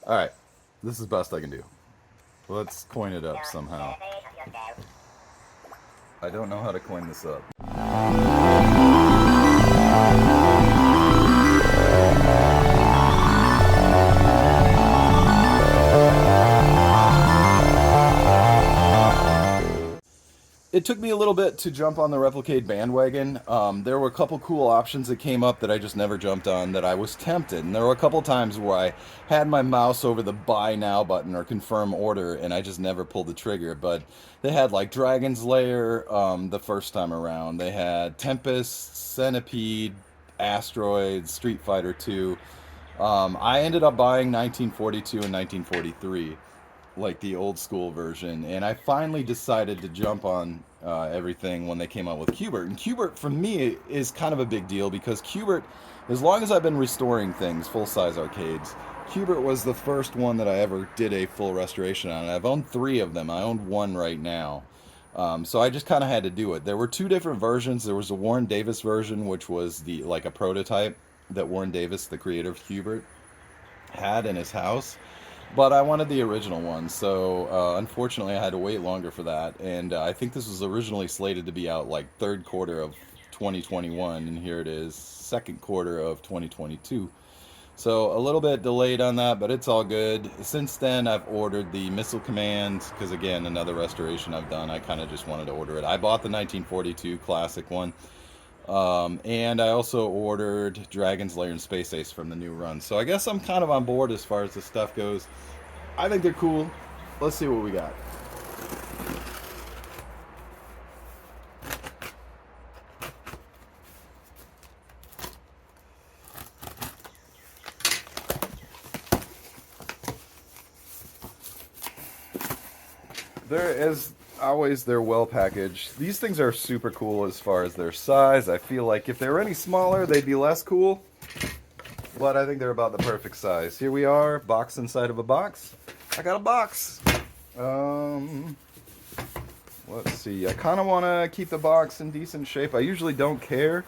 Alright, this is the best I can do. Let's coin it up somehow. I don't know how to coin this up. It took me a little bit to jump on the Replicade bandwagon. There were a couple cool options that came up that I just never jumped on that I was tempted. And there were a couple times where I had my mouse over the buy now button or confirm order and I just never pulled the trigger. But they had like Dragon's Lair the first time around. They had Tempest, Centipede, Asteroid, Street Fighter 2. I ended up buying 1942 and 1943, like the old school version, and I finally decided to jump on everything when they came out with Qbert. And Qbert for me is kind of a big deal because Qbert, as long as I've been restoring things, full size arcades, Qbert was the first one that I ever did a full restoration on. And I've owned three of them. I own one right now. So I just kind of had to do it. There were two different versions. There was a Warren Davis version, which was the like a prototype that Warren Davis, the creator of Qbert, had in his house. But I wanted the original one, so unfortunately I had to wait longer for that. And I think this was originally slated to be out like third quarter of 2021, and here it is, second quarter of 2022. So a little bit delayed on that, but it's all good. Since then, I've ordered the Missile Command, because again, another restoration I've done. I kind of just wanted to order it. I bought the 1942 classic one. And I also ordered Dragon's Lair and Space Ace from the new run. So I guess I'm kind of on board as far as the stuff goes. I think they're cool. Let's see what we got. There is always, they're well packaged. These things are super cool as far as their size. I feel like if they were any smaller, they'd be less cool. But I think they're about the perfect size. Here we are, box inside of a box. I got a box. Let's see. I kind of want to keep the box in decent shape. I usually don't care,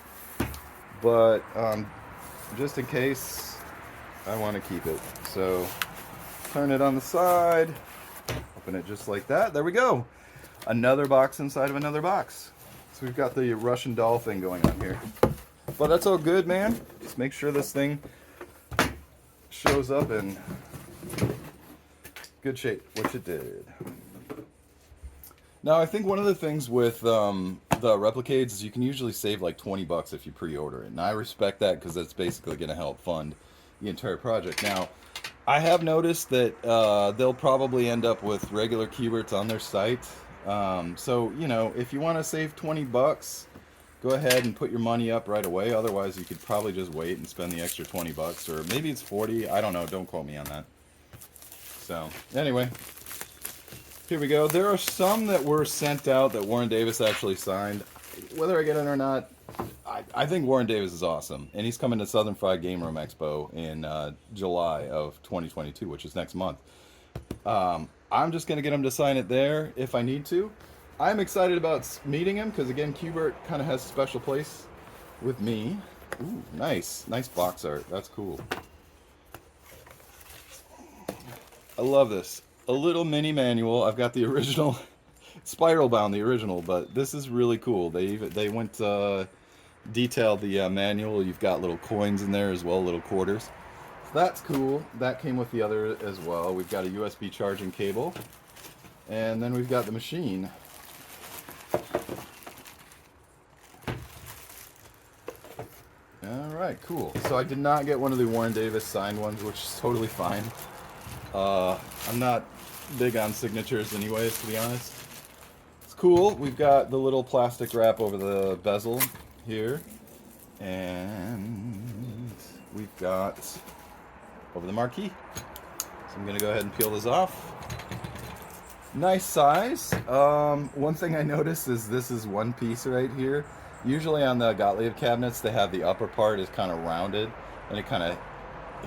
but just in case, I want to keep it. So turn it on the side. Open it just like that. There we go. Another box inside of another box. So we've got the Russian doll thing going on here. But that's all good, man. Just make sure this thing shows up in good shape, which it did. Now, I think one of the things with the Replicades is you can usually save like 20 bucks if you pre-order it. And I respect that because that's basically going to help fund the entire project. Now, I have noticed that they'll probably end up with regular Qberts on their site. So, you know, if you want to save 20 bucks, go ahead and put your money up right away. Otherwise, you could probably just wait and spend the extra 20 bucks. Or maybe it's 40. I don't know. Don't quote me on that. So, anyway, here we go. There are some that were sent out that Warren Davis actually signed. Whether I get it or not, I think Warren Davis is awesome. And he's coming to Southern Fried Game Room Expo in July of 2022, which is next month. I'm just going to get him to sign it there if I need to. I'm excited about meeting him because, again, Qbert kind of has a special place with me. Ooh, nice. Nice box art. That's cool. I love this. A little mini manual. I've got the original, spiral bound, the original, but this is really cool. They went detailed the manual. You've got little coins in there as well, little quarters. So that's cool. That came with the other as well. We've got a USB charging cable, and then we've got the machine. All right, cool. So I did not get one of the Warren Davis signed ones, which is totally fine. I'm not big on signatures anyways, to be honest. It's cool. We've got the little plastic wrap over the bezel here. And we've got over the marquee. So I'm going to go ahead and peel this off. Nice size. One thing I noticed is this is one piece right here. Usually on the Gottlieb cabinets, they have the upper part is kind of rounded and it kind of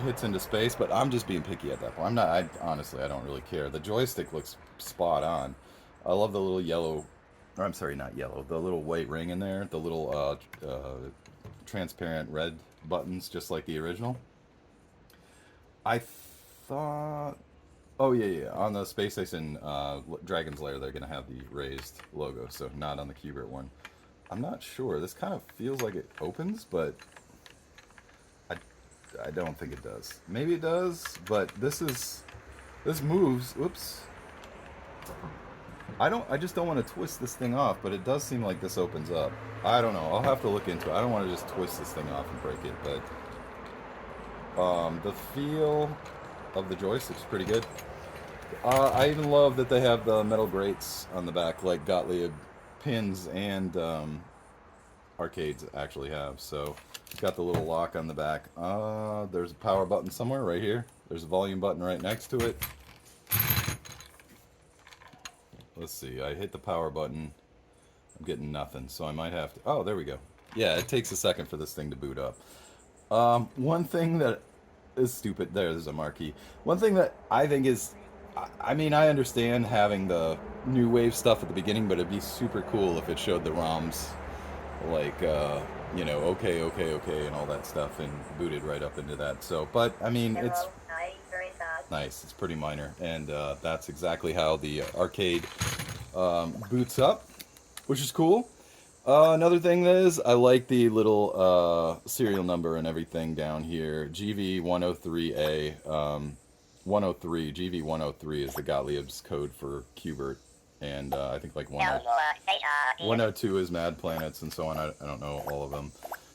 hits into space, but I'm just being picky at that point. Honestly, I don't really care. The joystick looks spot on. I love the little yellow, or I'm sorry, not yellow, the little white ring in there, the little transparent red buttons, just like the original. I thought. Oh yeah, yeah. On the Space Station Dragon's Lair, they're gonna have the raised logo, so not on the Qbert one. I'm not sure. This kind of feels like it opens, but I, I don't think it does. Maybe it does, but this moves. Oops. I just don't want to twist this thing off, but it does seem like this opens up. I don't know. I'll have to look into it. I don't want to just twist this thing off and break it, but the feel of the joystick's pretty good. I even love that they have the metal grates on the back, like Gottlieb pins and arcades actually have. So it's got the little lock on the back. There's a power button somewhere right here. There's a volume button right next to it. Let's see. I hit the power button. I'm getting nothing, so I might have to. Oh, there we go. Yeah, it takes a second for this thing to boot up. One thing that is stupid. There's a marquee. One thing that I think is, I mean, I understand having the new wave stuff at the beginning, but it'd be super cool if it showed the ROMs, like, you know, okay, okay, okay, and all that stuff, and booted right up into that. So, but I mean, it's nice. It's pretty minor, and that's exactly how the arcade boots up, which is cool. Another thing is, I like the little serial number and everything down here. GV103A, 103, GV103 is the Gottlieb's code for Qbert, and I think like 102 is Mad Planets, and so on. I don't know all of them.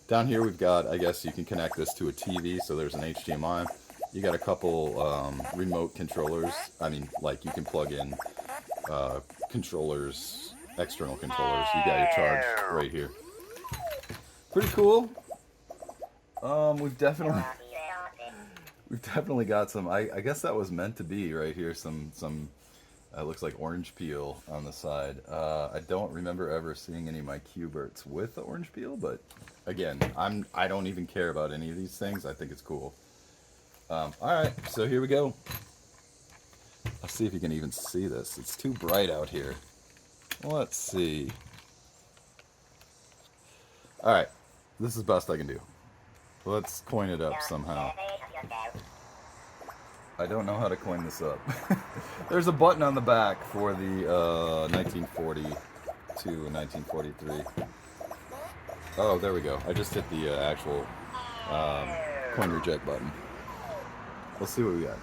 Down here we've got, I guess you can connect this to a TV, so there's an HDMI. You got a couple remote controllers. I mean, like you can plug in controllers, external controllers. You got your charge right here. Pretty cool. We've definitely got some. I guess that was meant to be right here. Some looks like orange peel on the side. I don't remember ever seeing any of my Qberts with the orange peel, but again, I don't even care about any of these things. I think it's cool. All right, so here we go. Let's see if you can even see this. It's too bright out here. Let's see. All right, this is the best I can do. Let's coin it up somehow. I don't know how to coin this up. There's a button on the back for the 1942 and 1943. Oh, there we go. I just hit the actual coin reject button. Let's see what we got.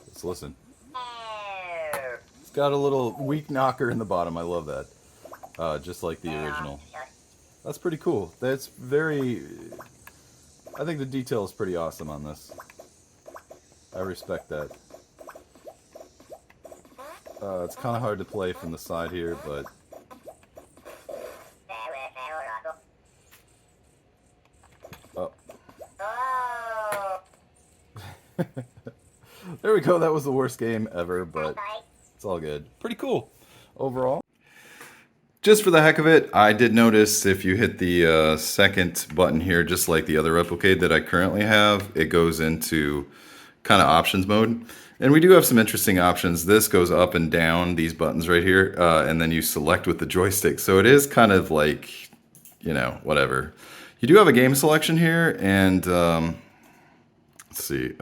Let's listen. It's got a little weak knocker in the bottom. I love that. Just like the original. That's pretty cool. That's very... I think the detail is pretty awesome on this. I respect that. It's kind of hard to play from the side here, but... Oh. There we go. That was the worst game ever, but it's all good. Pretty cool overall. Just for the heck of it, I did notice if you hit the second button here, just like the other Replicade that I currently have, it goes into kind of options mode. And we do have some interesting options. This goes up and down, these buttons right here, and then you select with the joystick. So it is kind of like, you know, whatever. You do have a game selection here, and let's see,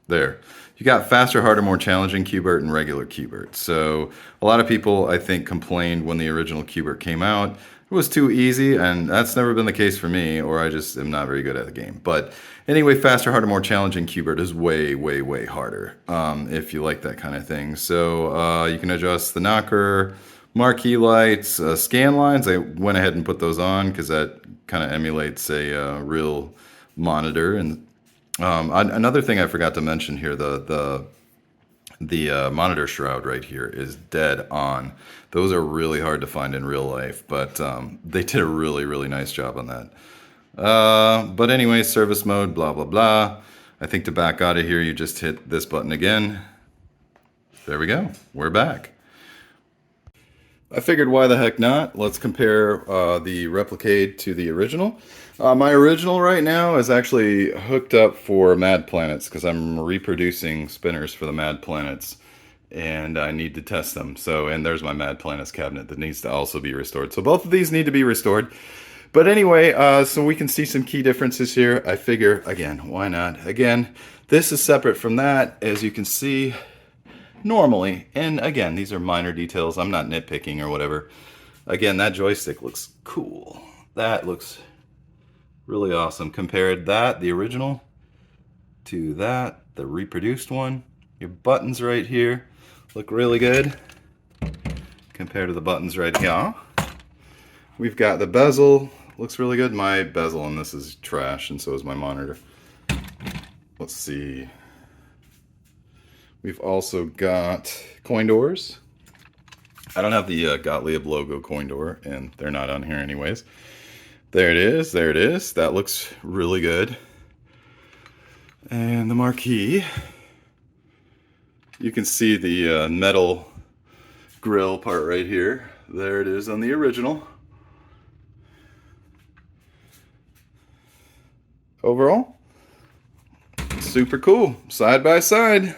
there. You got faster, harder, more challenging Qbert and regular Qbert. So a lot of people, I think, complained when the original Qbert came out. It was too easy, and that's never been the case for me, or I just am not very good at the game. But anyway, faster, harder, more challenging Qbert is way, way, way harder, if you like that kind of thing. So you can adjust the knocker, marquee lights, scan lines. I went ahead and put those on because that kind of emulates a real monitor. And another thing I forgot to mention here, the monitor shroud right here is dead on. Those are really hard to find in real life, but they did a really, really nice job on that. But anyway, service mode, blah, blah, blah. I think to back out of here, you just hit this button again. There we go. We're back. I figured why the heck not? Let's compare the Replicade to the original. My original right now is actually hooked up for Mad Planets because I'm reproducing spinners for the Mad Planets and I need to test them. So, and there's my Mad Planets cabinet that needs to also be restored. So both of these need to be restored. But anyway, so we can see some key differences here. I figure, again, why not? Again, this is separate from that, as you can see, normally. And again, these are minor details. I'm not nitpicking or whatever. Again, that joystick looks cool. That looks really awesome. Compared that, the original, to that, the reproduced one. Your buttons right here look really good compared to the buttons right here. We've got the bezel, looks really good. My bezel on this is trash, and so is my monitor. Let's see. We've also got coin doors. I don't have the Gottlieb logo coin door, and they're not on here anyways. There it is, there it is. That looks really good. And the marquee. You can see the metal grill part right here. There it is on the original. Overall, super cool, side by side.